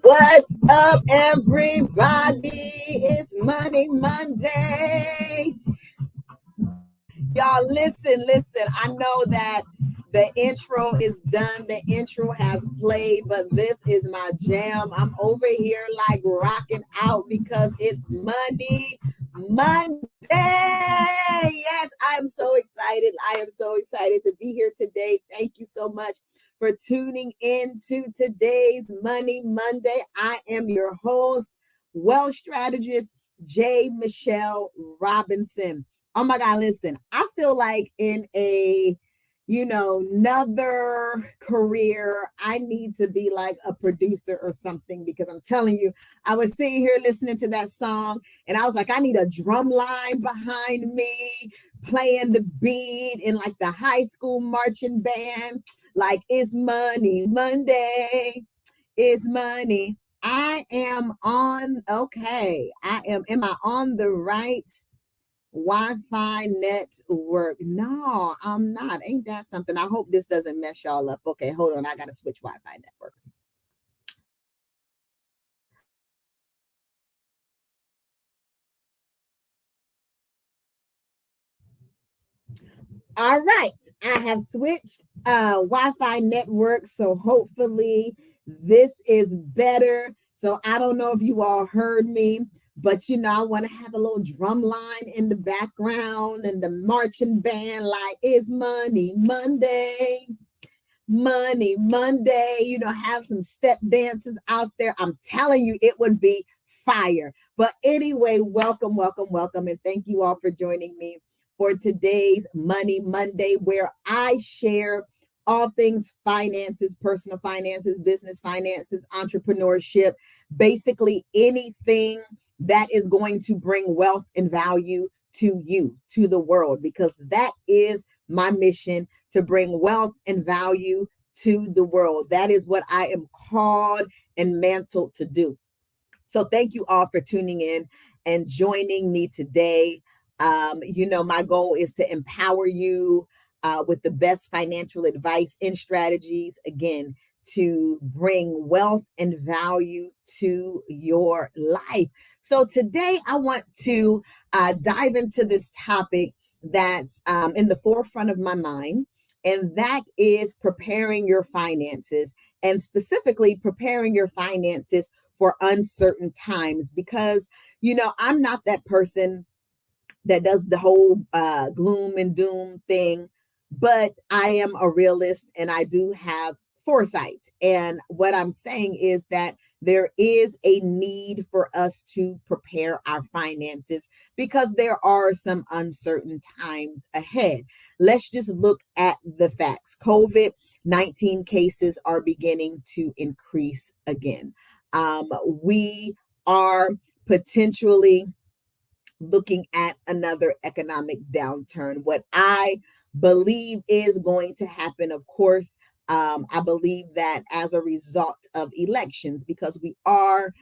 What's up, everybody? It's Money Monday. Y'all, listen. I know that the intro is done, the intro has played, but this is my jam. I'm over here like rocking out because it's Money Monday. Yes, I am so excited. I am so excited to be here today. Thank you so much for tuning in to today's Money Monday. I am your host, wealth strategist, Michelle Robinson. Oh my God, listen, I feel like in another career, I need to be like a producer or something because I'm telling you, I was sitting here listening to that song and I was like, I need a drum line behind me playing the beat in like the high school marching band. Like, it's Money Monday, it's money. Am I on the right Wi-Fi network? No, I'm not. Ain't that something? I hope this doesn't mess y'all up. Okay, hold on. I got to switch Wi-Fi networks. All right. I have switched Wi-Fi networks. So hopefully this is better. So I don't know if you all heard me, but I want to have a little drum line in the background and the marching band like it's Money Monday. Money Monday, have some step dances out there. I'm telling you, it would be fire. But anyway, welcome. And thank you all for joining me for today's Money Monday, where I share all things finances, personal finances, business finances, entrepreneurship, basically anything that is going to bring wealth and value to you, to the world, because that is my mission, to bring wealth and value to the world. That is what I am called and mantled to do. So thank you all for tuning in and joining me today. My goal is to empower you with the best financial advice and strategies, again, to bring wealth and value to your life. So today I want to dive into this topic that's in the forefront of my mind, and that is preparing your finances, and specifically preparing your finances for uncertain times. Because, I'm not that person that does the whole gloom and doom thing, but I am a realist and I do have foresight. And what I'm saying is that there is a need for us to prepare our finances because there are some uncertain times ahead. Let's just look at the facts. COVID-19 cases are beginning to increase again. We are potentially looking at another economic downturn. What I believe is going to happen, of course, I believe that as a result of elections, because we are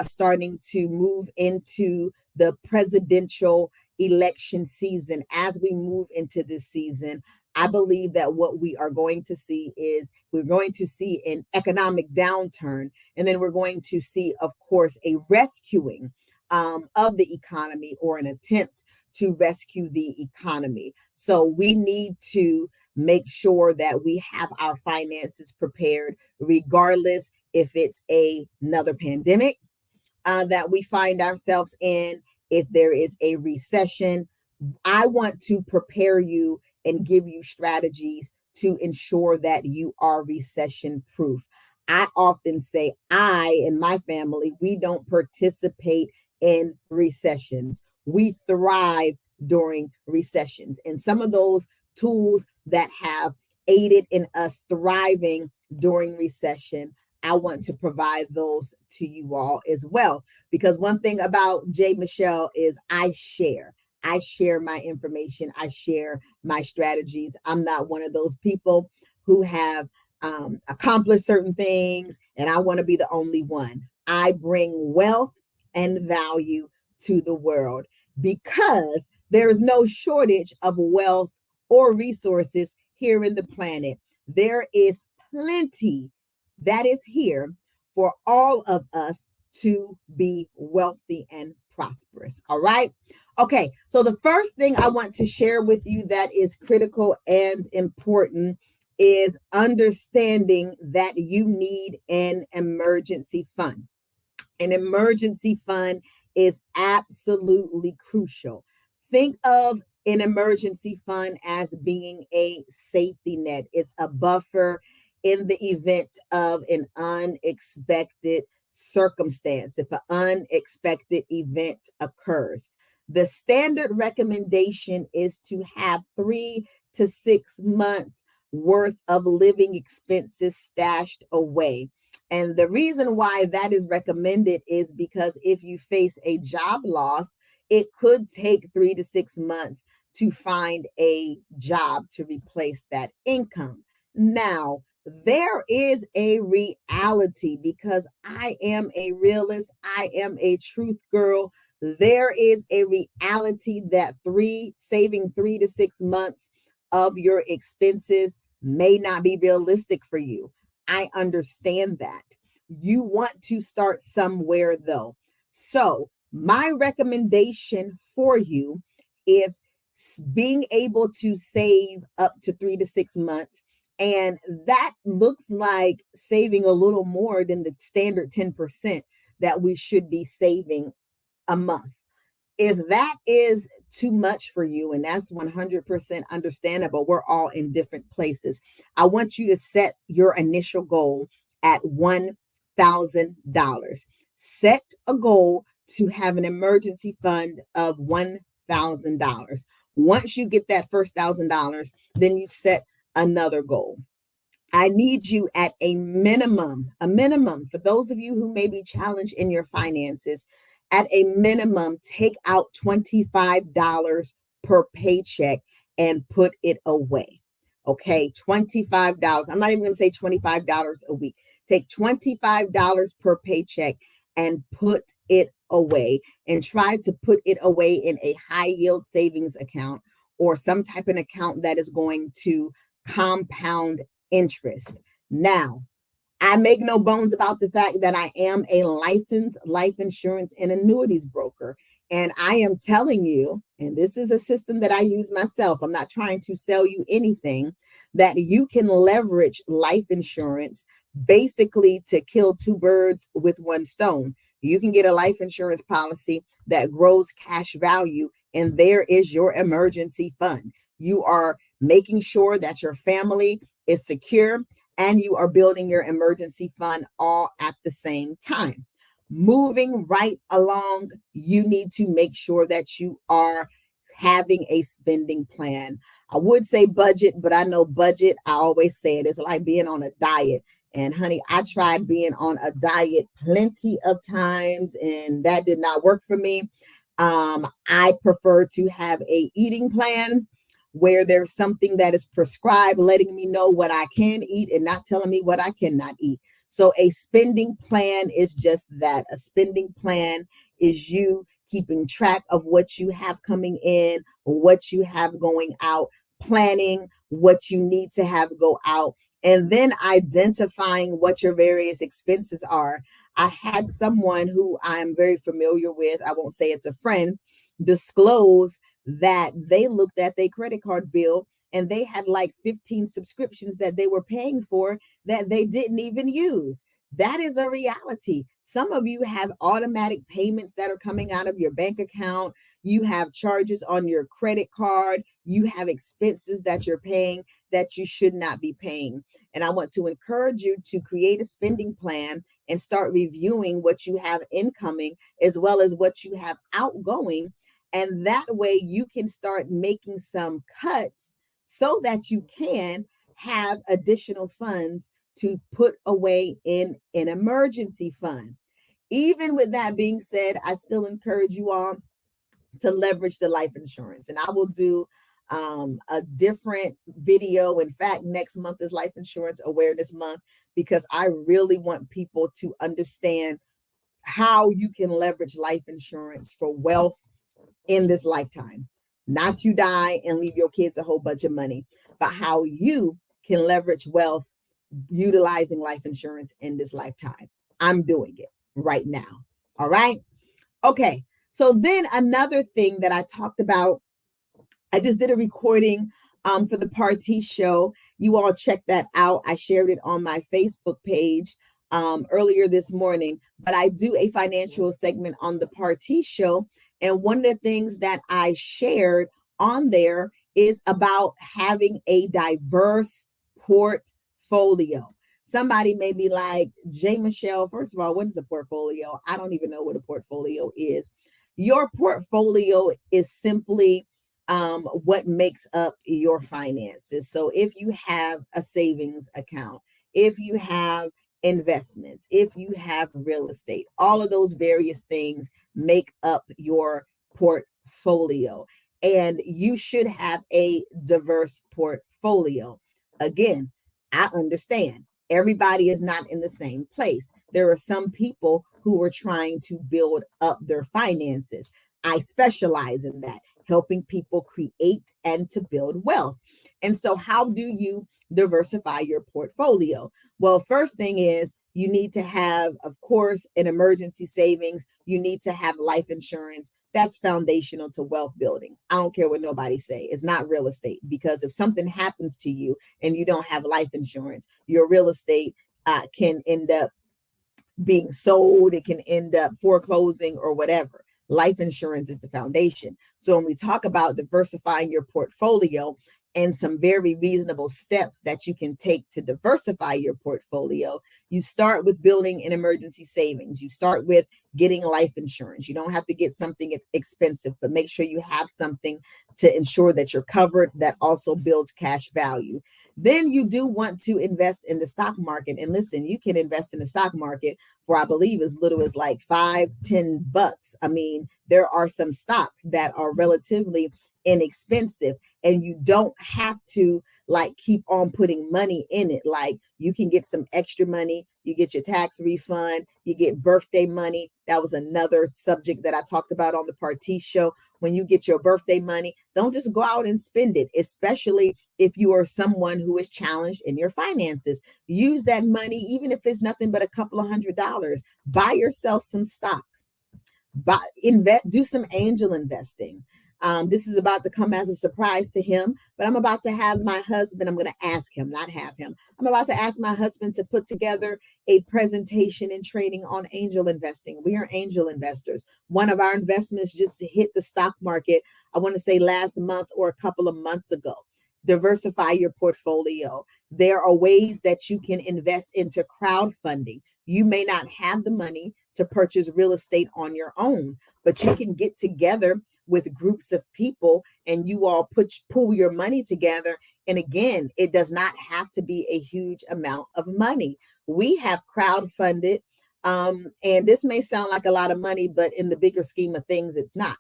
starting to move into the presidential election season. As we move into this season, I believe that what we are going to see is we're going to see an economic downturn, and then we're going to see, of course, a rescuing of the economy, or an attempt to rescue the economy. So we need to make sure that we have our finances prepared, regardless if it's another pandemic that we find ourselves in, if there is a recession. I want to prepare you and give you strategies to ensure that you are recession proof. I often say I and my family, we don't participate in recessions. We thrive during recessions. And some of those tools that have aided in us thriving during recession, I want to provide those to you all as well. Because one thing about Michelle is I share. I share my information. I share my strategies. I'm not one of those people who have accomplished certain things and I want to be the only one. I bring wealth and value to the world because there is no shortage of wealth or resources here in the planet. There is plenty that is here for all of us to be wealthy and prosperous. All right. Okay. So the first thing I want to share with you that is critical and important is understanding that you need an emergency fund. An emergency fund is absolutely crucial. Think of an emergency fund as being a safety net, it's a buffer in the event of an unexpected circumstance, if an unexpected event occurs. The standard recommendation is to have 3 to 6 months worth of living expenses stashed away. And the reason why that is recommended is because if you face a job loss, it could take 3 to 6 months to find a job to replace that income. Now, there is a reality because I am a realist, I am a truth girl. There is a reality that saving 3 to 6 months of your expenses may not be realistic for you. I understand that. You want to start somewhere though. So, my recommendation for you, if being able to save up to 3 to 6 months, and that looks like saving a little more than the standard 10% that we should be saving a month. If that is too much for you, and that's 100% understandable, we're all in different places. I want you to set your initial goal at $1,000. Set a goal to have an emergency fund of $1,000. Once you get that first $1,000, then you set another goal. I need you at a minimum for those of you who may be challenged in your finances, at a minimum, take out $25 per paycheck and put it away. Okay, $25. I'm not even going to say $25 a week. Take $25 per paycheck and put it away, and try to put it away in a high yield savings account or some type of account that is going to compound interest. Now, I make no bones about the fact that I am a licensed life insurance and annuities broker. And I am telling you, and this is a system that I use myself, I'm not trying to sell you anything, that you can leverage life insurance basically to kill two birds with one stone. You can get a life insurance policy that grows cash value, and there is your emergency fund. You are making sure that your family is secure, and you are building your emergency fund all at the same time. Moving right along, you need to make sure that you are having a spending plan. I would say budget, but I know budget, I always say it is like being on a diet. And honey, I tried being on a diet plenty of times, and that did not work for me. I prefer to have a eating plan where there's something that is prescribed, letting me know what I can eat and not telling me what I cannot eat. So a spending plan is just that. A spending plan is you keeping track of what you have coming in, what you have going out, planning what you need to have go out, and then identifying what your various expenses are. I had someone who I'm very familiar with, I won't say it's a friend, disclose that they looked at their credit card bill and they had like 15 subscriptions that they were paying for that they didn't even use. That is a reality. Some of you have automatic payments that are coming out of your bank account. You have charges on your credit card. You have expenses that you're paying that you should not be paying. And I want to encourage you to create a spending plan and start reviewing what you have incoming as well as what you have outgoing. And that way you can start making some cuts so that you can have additional funds to put away in an emergency fund. Even with that being said, I still encourage you all to leverage the life insurance. And I will do a different video. In fact, next month is Life Insurance Awareness Month, because I really want people to understand how you can leverage life insurance for wealth in this lifetime. Not you die and leave your kids a whole bunch of money, but how you can leverage wealth utilizing life insurance in this lifetime. I'm doing it right now. All right. Okay. So then another thing that I talked about, I just did a recording for the party show. You all check that out. I shared it on my Facebook page earlier this morning, but I do a financial segment on the party show. And one of the things that I shared on there is about having a diverse portfolio. Somebody may be like, J. Michelle, first of all, what is a portfolio? I don't even know what a portfolio is. Your portfolio is simply what makes up your finances. So if you have a savings account, if you have investments, if you have real estate, all of those various things make up your portfolio. And you should have a diverse portfolio. Again, I understand everybody is not in the same place. There are some people who are trying to build up their finances. I specialize in that, helping people create and to build wealth. And so, how do you diversify your portfolio? Well, first thing is you need to have, of course, an emergency savings. You need to have life insurance. That's foundational to wealth building. I don't care what nobody say. It's not real estate, because if something happens to you and you don't have life insurance, your real estate can end up being sold, it can end up foreclosing or whatever. Life insurance is the foundation. So when we talk about diversifying your portfolio and some very reasonable steps that you can take to diversify your portfolio, you start with building an emergency savings. You start with getting life insurance. You don't have to get something expensive, but make sure you have something to ensure that you're covered, that also builds cash value. Then you do want to invest in the stock market. And listen, you can invest in the stock market for, I believe, as little as like $5-10. I mean, there are some stocks that are relatively inexpensive, and you don't have to like keep on putting money in it. Like, you can get some extra money, you get your tax refund, you get birthday money. That was another subject that I talked about on the party show. When you get your birthday money, don't just go out and spend it, especially if you are someone who is challenged in your finances. Use that money, even if it's nothing but a couple of $100. Buy yourself some stock. Do some angel investing. This is about to come as a surprise to him, but I'm about to have my husband, I'm going to ask him, not have him. I'm about to ask my husband to put together a presentation and training on angel investing. We are angel investors. One of our investments just hit the stock market, I want to say last month or a couple of months ago. Diversify your portfolio. There are ways that you can invest into crowdfunding. You may not have the money to purchase real estate on your own, but you can get together with groups of people and you all pool your money together. And again, it does not have to be a huge amount of money. We have crowdfunded, and this may sound like a lot of money, but in the bigger scheme of things, it's not.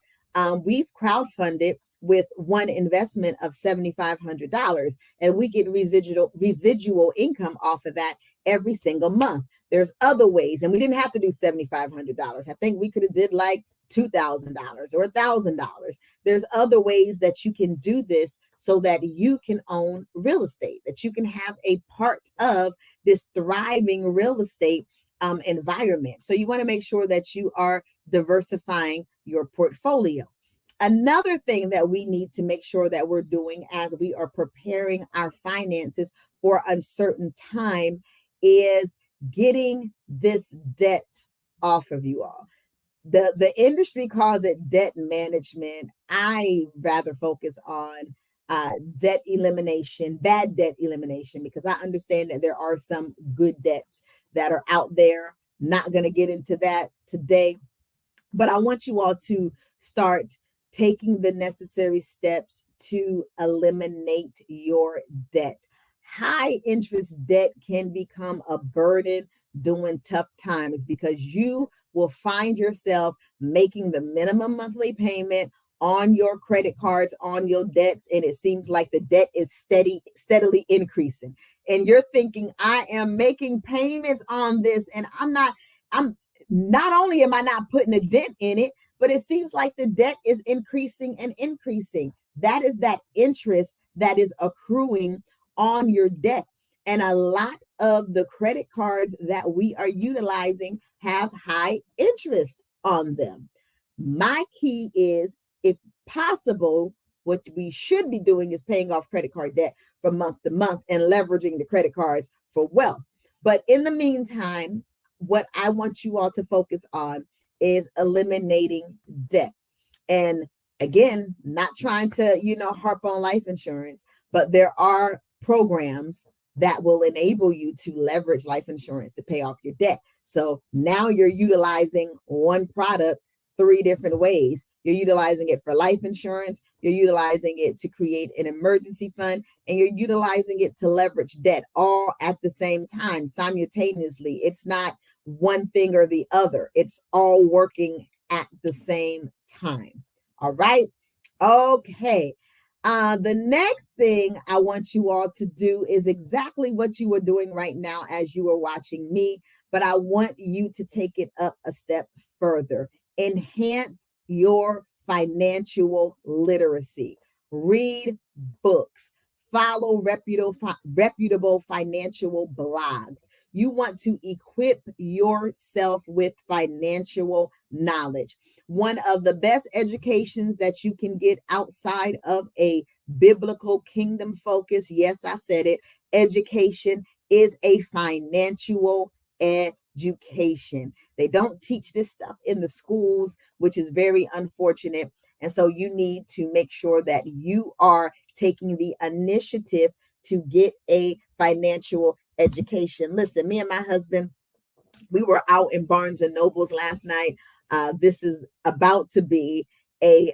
We've crowdfunded with one investment of $7,500, and we get residual income off of that every single month. There's other ways, and we didn't have to do $7,500. I think we could have did like $2,000 or $1,000. There's other ways that you can do this so that you can own real estate, that you can have a part of this thriving real estate environment. So you want to make sure that you are diversifying your portfolio. Another thing that we need to make sure that we're doing as we are preparing our finances for uncertain time is getting this debt off of you all. The industry calls it debt management. I rather focus on debt elimination, bad debt elimination, because I understand that there are some good debts that are out there. Not going to get into that today, but I want you all to start taking the necessary steps to eliminate your debt. High interest debt can become a burden during tough times because you will find yourself making the minimum monthly payment on your credit cards, on your debts, and it seems like the debt is steadily increasing. And you're thinking, I am making payments on this, and I'm not only am I not putting a dent in it, but it seems like the debt is increasing and increasing. That is that interest that is accruing on your debt. And a lot of the credit cards that we are utilizing have high interest on them. My key is, if possible, what we should be doing is paying off credit card debt from month to month and leveraging the credit cards for wealth. But in the meantime, what I want you all to focus on is eliminating debt. And again, not trying to, harp on life insurance, but there are programs that will enable you to leverage life insurance to pay off your debt. So now you're utilizing one product three different ways. You're utilizing it for life insurance, you're utilizing it to create an emergency fund, and you're utilizing it to leverage debt all at the same time, simultaneously. It's not one thing or the other, it's all working at the same time. All right. Okay. The next thing I want you all to do is exactly what you are doing right now as you are watching me, but I want you to take it up a step further. Enhance your financial literacy. Read books. Follow reputable financial blogs. You want to equip yourself with financial knowledge. One of the best educations that you can get outside of a biblical kingdom focus, yes, I said it, education, is a financial education. They don't teach this stuff in the schools, which is very unfortunate. And so you need to make sure that you are taking the initiative to get a financial education. Listen, me and my husband, we were out in Barnes and Nobles last night. This is about to be a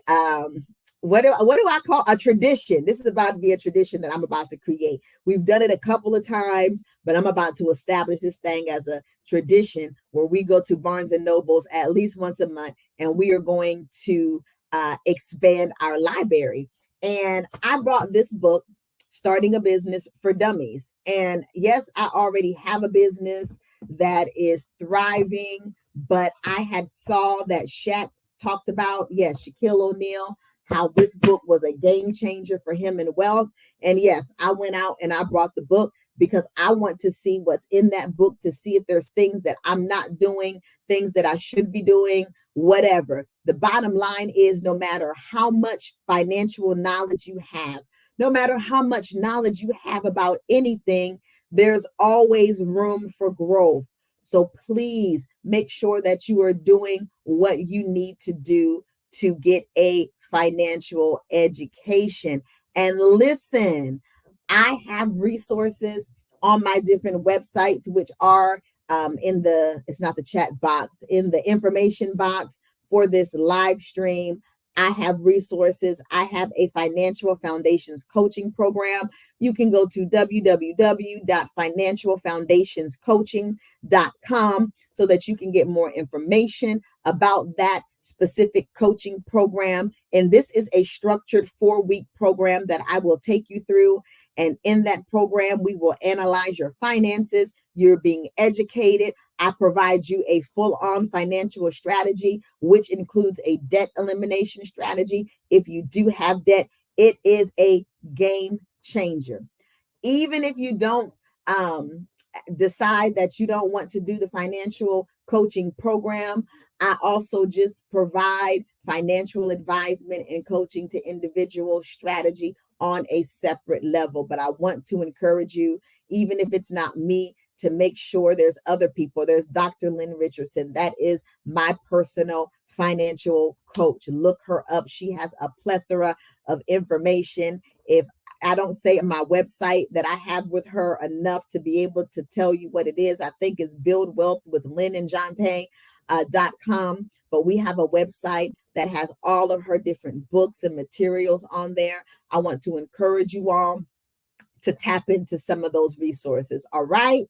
what do I call a tradition? This is about to be a tradition that I'm about to create. We've done it a couple of times, but I'm about to establish this thing as a tradition where we go to Barnes and Nobles at least once a month, and we are going to expand our library. And I brought this book, Starting a Business for Dummies. And yes, I already have a business that is thriving, but I had saw that Shaq talked about, yes, Shaquille O'Neal, how this book was a game changer for him in wealth. And yes, I went out and I brought the book because I want to see what's in that book, to see if there's things that I'm not doing, things that I should be doing, whatever. The bottom line is, no matter how much financial knowledge you have, no matter how much knowledge you have about anything, there's always room for growth. So please make sure that you are doing what you need to do to get a financial education. And listen, I have resources on my different websites, which are in the, it's not the chat box, in the information box for this live stream. I have resources. I have a financial foundations coaching program. You can go to www.financialfoundationscoaching.com so that you can get more information about that specific coaching program. And this is a structured 4-week program that I will take you through. And in that program, we will analyze your finances. You're being educated. I provide you a full-on financial strategy, which includes a debt elimination strategy. If you do have debt, it is a game changer. Even if you don't decide that you don't want to do the financial coaching program, I also just provide financial advisement and coaching to individual strategy on a separate level. But I want to encourage you, even if it's not me, to make sure there's other people. There's Dr. Lynn Richardson. That is my personal financial coach. Look her up. She has a plethora of information. If I don't say on my website that I have with her enough to be able to tell you what it is, I think it's Build Wealth with Lynn and Jonte.com. But we have a website that has all of her different books and materials on there. I want to encourage you all to tap into some of those resources. All right.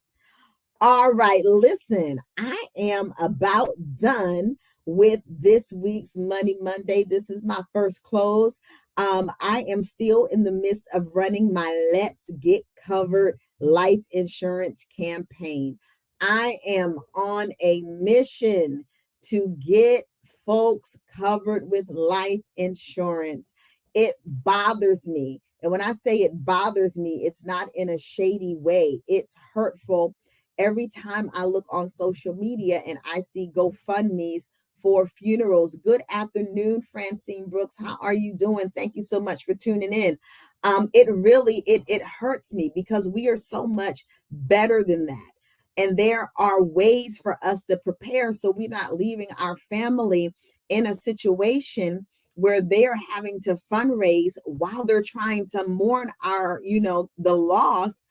All right, listen, I am about done with this week's Money Monday. This is my first close. I am still in the midst of running my Let's Get Covered life insurance campaign. I am on a mission to get folks covered with life insurance. It bothers me And when I say it bothers me, it's not in a shady way. It's hurtful. Every time I look on social media and I see GoFundMe's for funerals. Good afternoon, Francine Brooks. How are you doing? Thank you so much for tuning in. It hurts me because we are so much better than that. And there are ways for us to prepare so we're not leaving our family in a situation where they're having to fundraise while they're trying to mourn the loss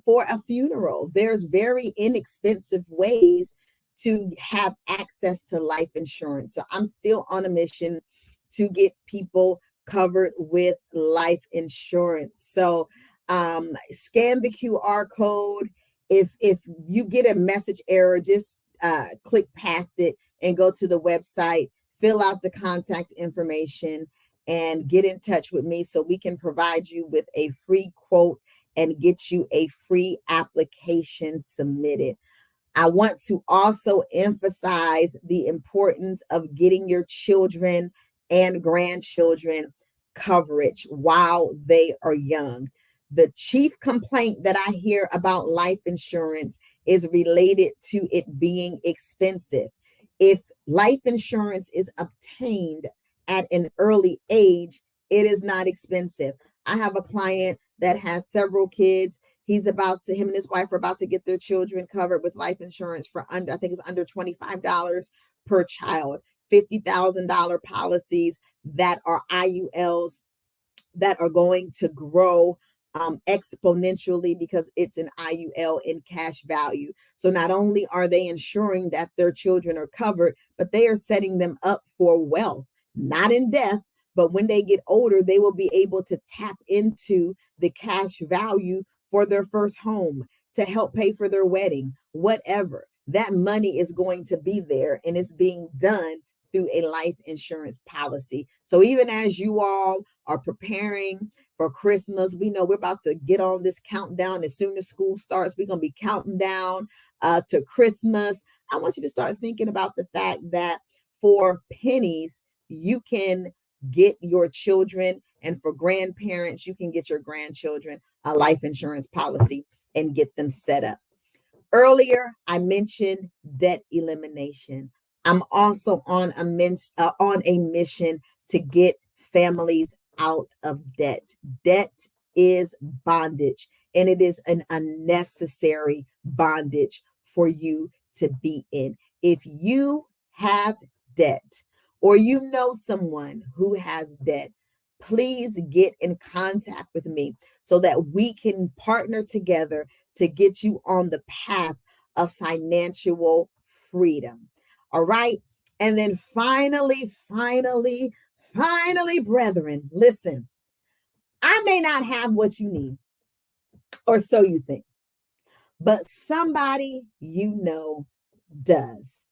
for a funeral. There's very inexpensive ways to have access to life insurance. So I'm still on a mission to get people covered with life insurance. So scan the QR code. If you get a message error, just click past it and go to the website, fill out the contact information, and get in touch with me so we can provide you with a free quote and get you a free application submitted. I want to also emphasize the importance of getting your children and grandchildren coverage while they are young. The chief complaint that I hear about life insurance is related to it being expensive. If life insurance is obtained at an early age, it is not expensive. I have a client that has several kids. Him and his wife are about to get their children covered with life insurance for I think it's under $25 per child, $50,000 policies that are IULs that are going to grow exponentially because it's an IUL in cash value. So not only are they ensuring that their children are covered, but they are setting them up for wealth, not in death, but when they get older, they will be able to tap into the cash value for their first home, to help pay for their wedding, whatever. That money is going to be there, and it's being done through a life insurance policy. So even as you all are preparing for Christmas, we know we're about to get on this countdown. As soon as school starts, we're going to be counting down to Christmas. I want you to start thinking about the fact that for pennies, you can get your children, and for grandparents, you can get your grandchildren a life insurance policy and get them set up. Earlier, I mentioned debt elimination. I'm also on a mission to get families out of debt. Debt is bondage, and it is an unnecessary bondage for you to be in. If you have debt or you know someone who has debt, please get in contact with me so that we can partner together to get you on the path of financial freedom. All right. And then finally, brethren, listen, I may not have what you need, or so you think, but somebody you know does.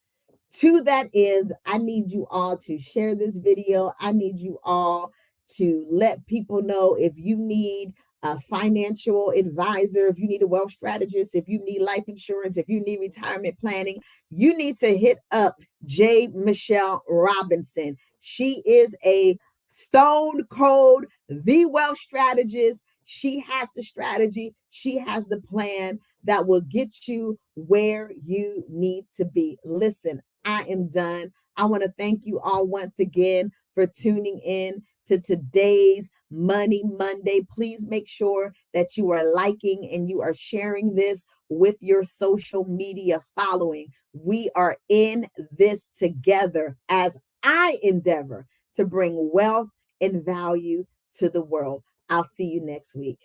To that end, I need you all to share this video. I need you all to let people know if you need a financial advisor, if you need a wealth strategist, if you need life insurance, if you need retirement planning, you need to hit up Michelle Robinson. She is a stone cold, the wealth strategist. She has the strategy. She has the plan that will get you where you need to be. Listen, I am done. I want to thank you all once again for tuning in to today's Money Monday. Please make sure that you are liking and you are sharing this with your social media following. We are in this together as I endeavor to bring wealth and value to the world. I'll see you next week.